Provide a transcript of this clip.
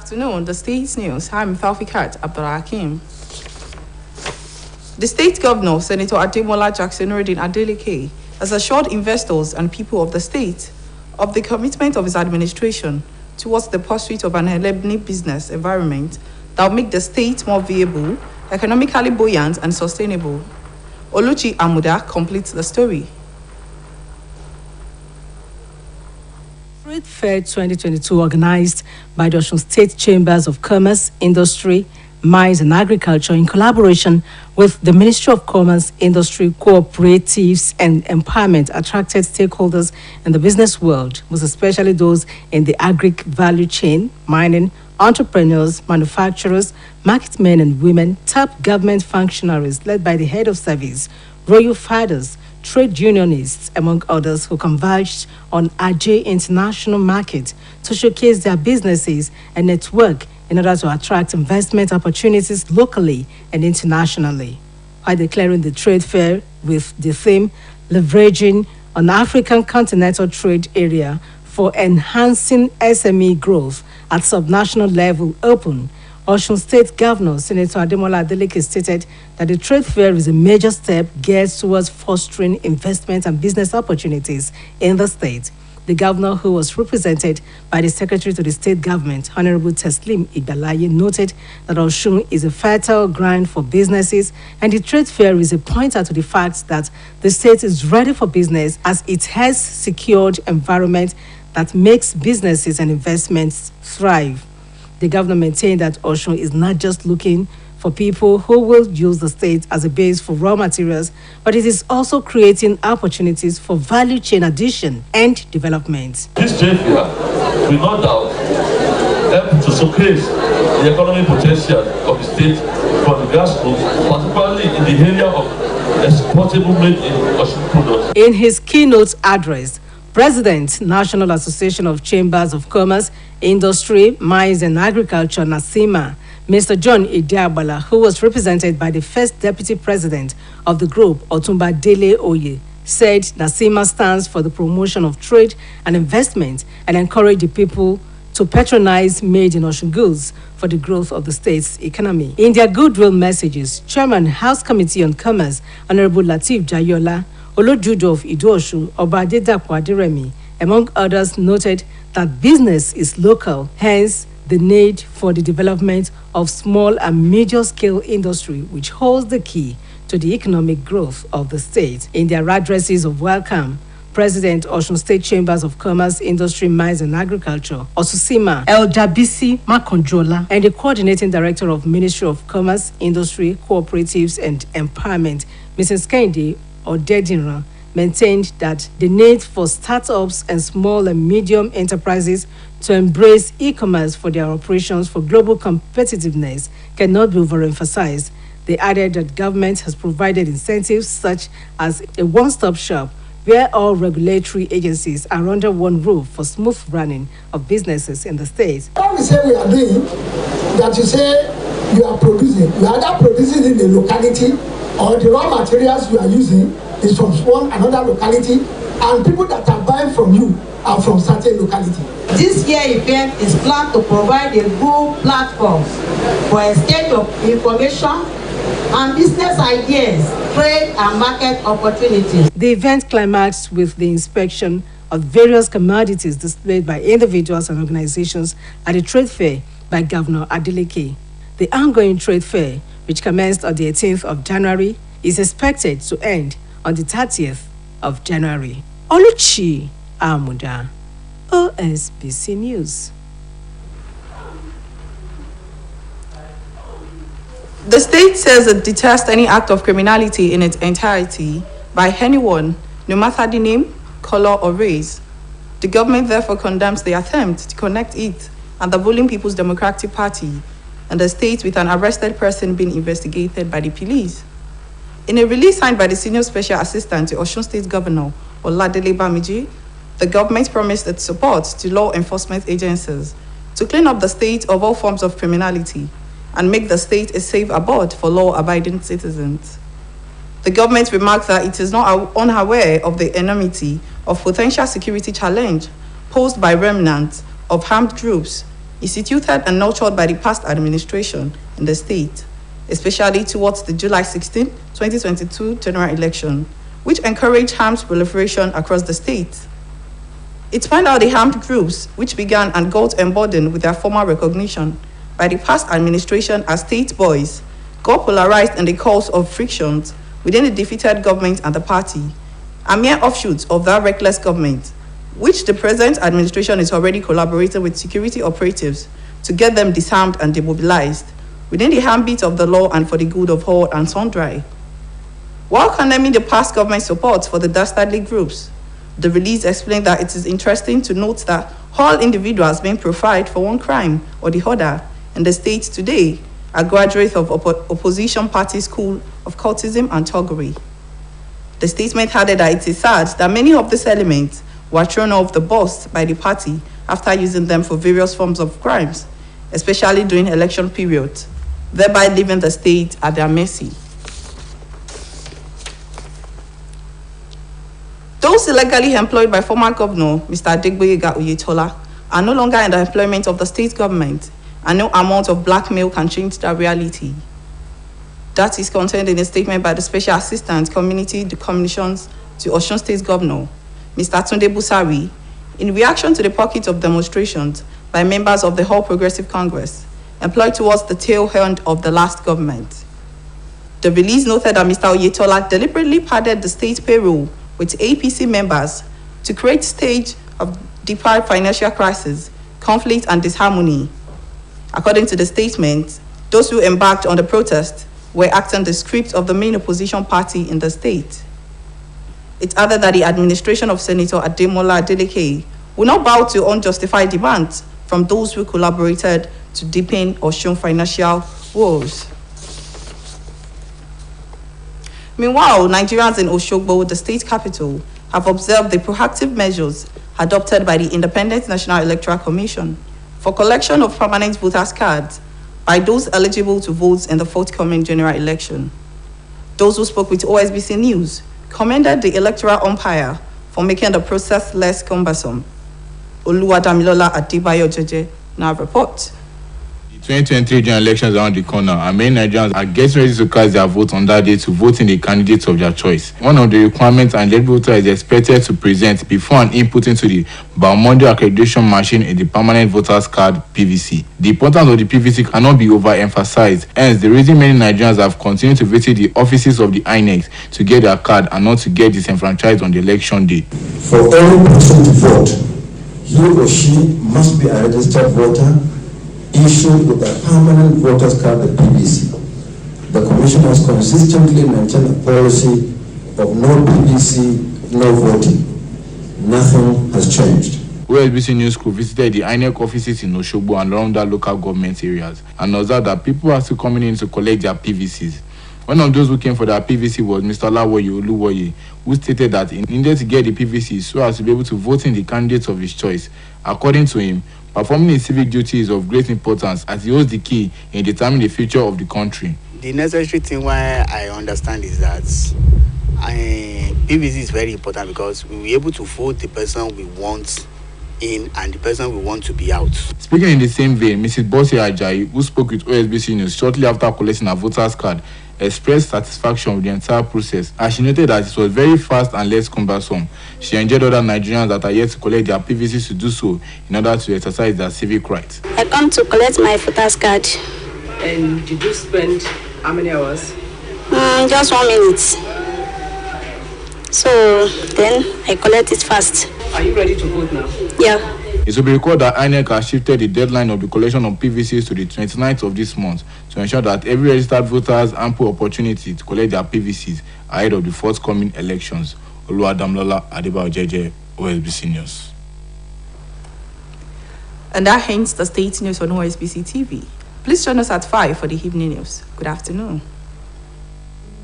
afternoon, the State's News. I'm Thalfikat Abdulhakim. The State Governor, Senator Ademola Jackson Nuruddin Adeleke, has assured investors and people of the state of the commitment of his administration towards the pursuit of an enabling business environment that will make the state more viable, economically buoyant, and sustainable. Oluchi Amuda completes the story. Trade Fair 2022, organized by the Osun State Chambers of Commerce, Industry, Mines and Agriculture in collaboration with the Ministry of Commerce, Industry, Cooperatives and Empowerment, attracted stakeholders in the business world, most especially those in the agric value chain, mining, entrepreneurs, manufacturers, market men and women, top government functionaries led by the head of service, royal fathers, trade unionists, among others, who converged on Ajay International Market to showcase their businesses and network in order to attract investment opportunities locally and internationally. By declaring the trade fair with the theme leveraging on African continental trade area for enhancing SME growth at subnational level open, Osun State Governor Senator Ademola Adeleke stated that the trade fair is a major step geared towards fostering investment and business opportunities in the state. The governor, who was represented by the Secretary to the State Government, Honorable Teslim Igbalaye, noted that Osun is a fertile ground for businesses, and the trade fair is a pointer to the fact that the state is ready for business as it has secured environment that makes businesses and investments thrive. The governor maintained that Osun is not just looking for people who will use the state as a base for raw materials, but it is also creating opportunities for value chain addition and development. This trade fair will no doubt help to showcase the economic potential of the state from the grassroots, particularly in the area of exportable made in Osun products. In his keynote address, President, National Association of Chambers of Commerce, Industry, Mines and Agriculture, NASIMA, Mr. John Idiabala, who was represented by the first Deputy President of the group, Otumba Dele Oye, said NASIMA stands for the promotion of trade and investment and encourage the people to patronize made in Osun goods for the growth of the state's economy. In their goodwill messages, Chairman, House Committee on Commerce, Honorable Lateef Jayola, Olojudo of Ido-Osun, Oba Adedapo Aderemi, among others, noted that business is local, hence the need for the development of small and medium-scale industry, which holds the key to the economic growth of the state. In their addresses of welcome, President Osun State Chambers of Commerce, Industry, Mines and Agriculture, Osusima, Eldabisi Makonjola, and the Coordinating Director of Ministry of Commerce, Industry, Cooperatives and Empowerment, Mrs. Kehinde Odedinran, maintained that the need for startups and small and medium enterprises to embrace e-commerce for their operations for global competitiveness cannot be overemphasized. They added that government has provided incentives such as a one-stop shop where all regulatory agencies are under one roof for smooth running of businesses in the state. What we say we are doing, that you say you are producing, you are either producing in the locality or the raw materials you are using is from one another locality, and people that are buying from you are from certain locality. This year event is planned to provide a good platform for exchange of information and business ideas, trade and market opportunities. The event climaxed with the inspection of various commodities displayed by individuals and organizations at the trade fair by Governor Adeleke. The ongoing trade fair, which commenced on the 18th of January, is expected to end on the 30th of January. Oluchi Amuda, Osbc News. The state says it detests any act of criminality in its entirety by anyone, no matter the name, color, or race. The government therefore condemns the attempt to connect it and the ruling People's Democratic Party and the state with an arrested person being investigated by the police. In a release signed by the Senior Special Assistant to Osun State Governor, Oladele Bamiji, the government promised its support to law enforcement agencies to clean up the state of all forms of criminality and make the state a safe abode for law-abiding citizens. The government remarked that it is not unaware of the enormity of potential security challenge posed by remnants of armed groups instituted and nurtured by the past administration in the state, especially towards the July 16, 2022 general election, which encouraged arms proliferation across the state. It pointed out the armed groups, which began and got emboldened with their formal recognition by the past administration as state boys, got polarized in the cause of frictions within the defeated government and the party, a mere offshoot of that reckless government, which the present administration is already collaborating with security operatives to get them disarmed and demobilized within the ambit of the law and for the good of all and sundry. While condemning the past government support for the dastardly groups, the release explained that it is interesting to note that all individuals being profiled for one crime or the other in the state today are graduates of opposition party school of cultism and thuggery. The statement added that it is sad that many of these elements were thrown off the bus by the party after using them for various forms of crimes, especially during election periods, thereby leaving the state at their mercy. Those illegally employed by former Governor Mr. Adegboyega Oyetola are no longer in the employment of the state government, and no amount of blackmail can change that reality. That is contained in a statement by the Special Assistant Community Commissions to Osun State Governor, Mr. Tunde Busari, in reaction to the pocket of demonstrations by members of the All Progressive Congress employed towards the tail end of the last government. The release noted that Mr. Oyetola deliberately padded the state payroll with APC members to create stage of deeper financial crisis, conflict, and disharmony. According to the statement, those who embarked on the protest were acting the script of the main opposition party in the state. It added that the administration of Senator Ademola Adeleke will not bow to unjustified demands from those who collaborated to deepen Osun financial woes. Meanwhile, Nigerians in Osogbo, the state capital, have observed the proactive measures adopted by the Independent National Electoral Commission for collection of permanent voters' cards by those eligible to vote in the forthcoming general election. Those who spoke with OSBC News commended the electoral umpire for making the process less cumbersome. Oluwadamilola Adebayo Jeje now reports. 2023 general elections are around the corner, and many Nigerians are getting ready to cast their vote on that day to vote in the candidates of their choice. One of the requirements an eligible voter is expected to present before an input into the Biomondio accreditation machine in the permanent voters card (PVC). The importance of the PVC cannot be overemphasized. Hence, the reason many Nigerians have continued to visit the offices of the INEC to get their card and not to get disenfranchised on the election day. For every person to vote, he or she must be a registered voter, issued with a permanent voters card, the PVC. The Commission has consistently maintained a policy of no PVC, no voting. Nothing has changed. OSBC News Crew visited the INEC offices in Osogbo and around the local government areas and observed that people are still coming in to collect their PVCs. One of those who came for their PVC was Mr. Lawoye Oluwoye, who stated that he needed to get the PVC so as to be able to vote in the candidates of his choice. According to him, performing his civic duty is of great importance as he holds the key in determining the future of the country. The necessary thing why I understand is that PVC is very important because we will be able to vote the person we want in and the person we want to be out. Speaking in the same vein, Mrs. Bosse Ajayi, who spoke with OSBC News shortly after collecting her voter's card, expressed satisfaction with the entire process as she noted that it was very fast and less cumbersome. She enjoyed other Nigerians that are yet to collect their PVCs to do so in order to exercise their civic rights. I come to collect my voter's card. And did you spend how many hours? Just 1 minute. So then I collect it fast. Are you ready to vote now? Yeah. It will be recalled that INEC has shifted the deadline of the collection of PVCs to the 29th of this month to ensure that every registered voter has ample opportunity to collect their PVCs ahead of the forthcoming elections. Oluwadamilola Adebayo Jeje, OSBC News. And that ends the state news on OSBC TV. Please join us at 5 for the evening news. Good afternoon.